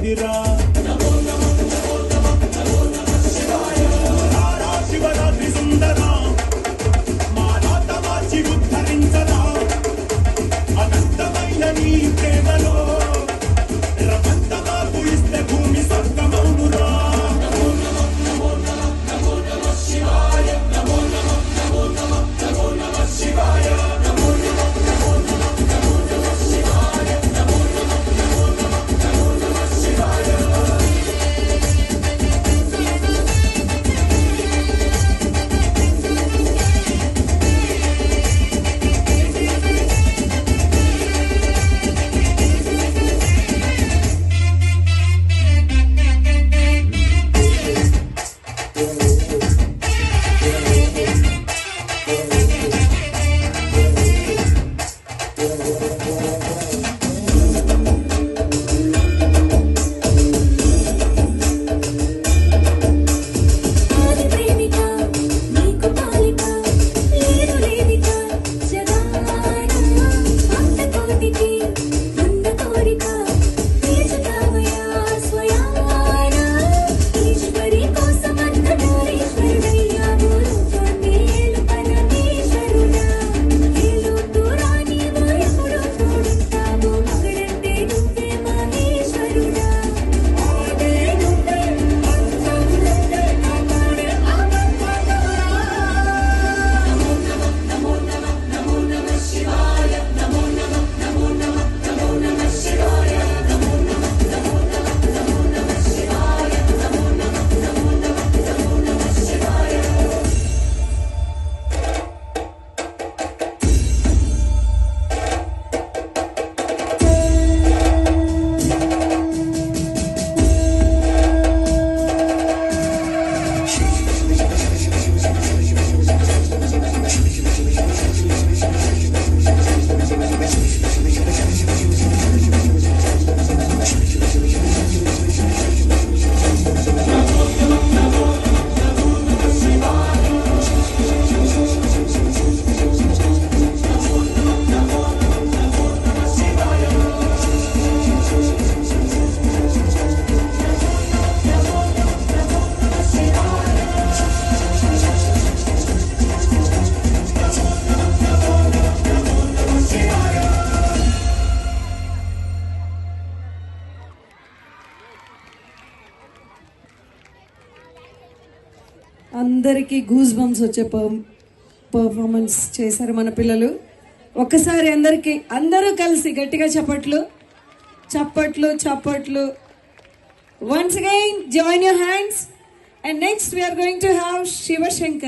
ఉన్నదిరా. శివరాత్రి సుందర మా రాత మార్చి ఉద్ధరించరా. అనంతమైన నీ ప్రేమలో రమంత మాకు ఇస్తే భూమి స్వర్గమౌనురా. శివాయ నమో నమః నమో నమః నమో నమః శివాయ నమో నమః నమో నమః నమో నమః శివాయ నమో నమః నమో నమః నమో నమః శివాయ. అందరికీ గూస్ బంప్స్ వచ్చే పర్ఫార్మెన్స్ చేశారు మన పిల్లలు. ఒక్కసారి అందరూ కలిసి గట్టిగా చప్పట్లు చప్పట్లు చప్పట్లు. Once again join your hands. And next we are going to have Shivshankar.